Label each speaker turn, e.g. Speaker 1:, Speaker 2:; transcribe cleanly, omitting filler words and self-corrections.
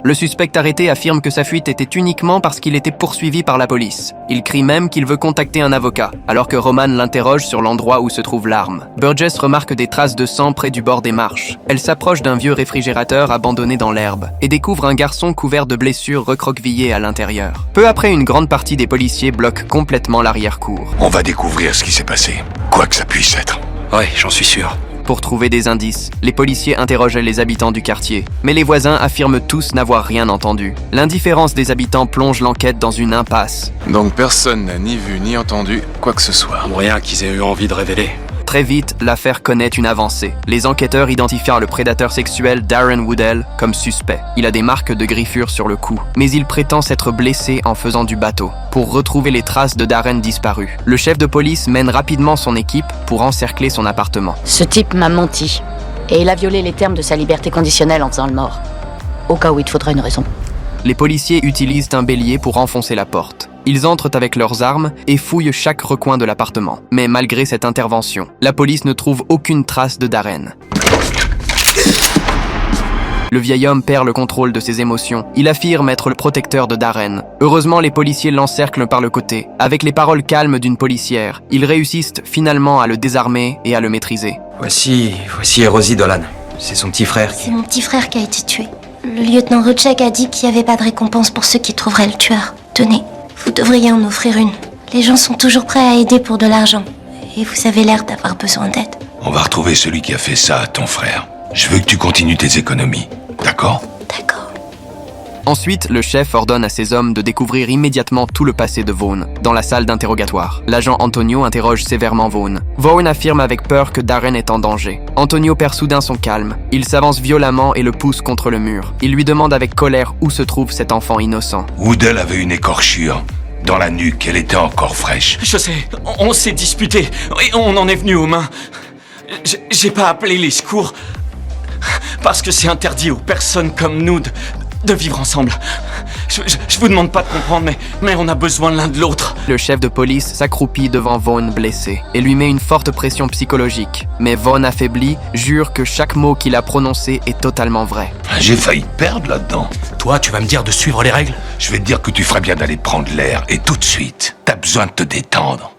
Speaker 1: Le suspect arrêté affirme que sa fuite était uniquement parce qu'il était poursuivi par la police. Il crie même qu'il veut contacter un avocat, alors que Roman l'interroge sur l'endroit où se trouve l'arme. Burgess remarque des traces de sang près du bord des marches. Elle s'approche d'un vieux réfrigérateur abandonné dans l'herbe et découvre un garçon couvert de blessures recroquevillées à l'intérieur. Peu après, une grande partie des policiers bloquent complètement l'arrière-cour.
Speaker 2: On va découvrir ce qui s'est passé, quoi que ça puisse être.
Speaker 3: Ouais, j'en suis sûr.
Speaker 1: Pour trouver des indices, les policiers interrogeaient les habitants du quartier, mais les voisins affirment tous n'avoir rien entendu. L'indifférence des habitants plonge l'enquête dans une impasse.
Speaker 4: Donc personne n'a ni vu ni entendu quoi que ce soit.
Speaker 3: Ou rien qu'ils aient eu envie de révéler.
Speaker 1: Très vite, l'affaire connaît une avancée. Les enquêteurs identifièrent le prédateur sexuel Darren Woodell comme suspect. Il a des marques de griffures sur le cou, mais il prétend s'être blessé en faisant du bateau pour retrouver les traces de Darren disparu. Le chef de police mène rapidement son équipe pour encercler son appartement.
Speaker 5: Ce type m'a menti, et il a violé les termes de sa liberté conditionnelle en faisant le mort. Au cas où il te faudra une raison.
Speaker 1: Les policiers utilisent un bélier pour enfoncer la porte. Ils entrent avec leurs armes et fouillent chaque recoin de l'appartement. Mais malgré cette intervention, la police ne trouve aucune trace de Darren. Le vieil homme perd le contrôle de ses émotions. Il affirme être le protecteur de Darren. Heureusement, les policiers l'encerclent par le côté. Avec les paroles calmes d'une policière, ils réussissent finalement à le désarmer et à le maîtriser.
Speaker 3: Voici Rosie Dolan. C'est son petit frère qui...
Speaker 6: C'est mon petit frère qui a été tué. Le lieutenant Rutschek a dit qu'il n'y avait pas de récompense pour ceux qui trouveraient le tueur. Tenez, vous devriez en offrir une. Les gens sont toujours prêts à aider pour de l'argent. Et vous avez l'air d'avoir besoin d'aide.
Speaker 2: On va retrouver celui qui a fait ça à ton frère. Je veux que tu continues tes économies, d'accord?
Speaker 6: D'accord.
Speaker 1: Ensuite, le chef ordonne à ses hommes de découvrir immédiatement tout le passé de Vaughn, dans la salle d'interrogatoire. L'agent Antonio interroge sévèrement Vaughn. Vaughn affirme avec peur que Darren est en danger. Antonio perd soudain son calme. Il s'avance violemment et le pousse contre le mur. Il lui demande avec colère où se trouve cet enfant innocent.
Speaker 2: Woodell avait une écorchure. Dans la nuque, elle était encore fraîche.
Speaker 7: Je sais, on s'est disputé, et on en est venu aux mains. J'ai pas appelé les secours, parce que c'est interdit aux personnes comme nous de vivre ensemble. Je vous demande pas de comprendre, mais on a besoin l'un de l'autre.
Speaker 1: Le chef de police s'accroupit devant Vaughn blessé et lui met une forte pression psychologique. Mais Vaughn affaibli jure que chaque mot qu'il a prononcé est totalement vrai.
Speaker 2: J'ai failli perdre là-dedans.
Speaker 3: Toi, tu vas me dire de suivre les règles?
Speaker 2: Je vais te dire que tu ferais bien d'aller prendre l'air, et tout de suite. T'as besoin de te détendre.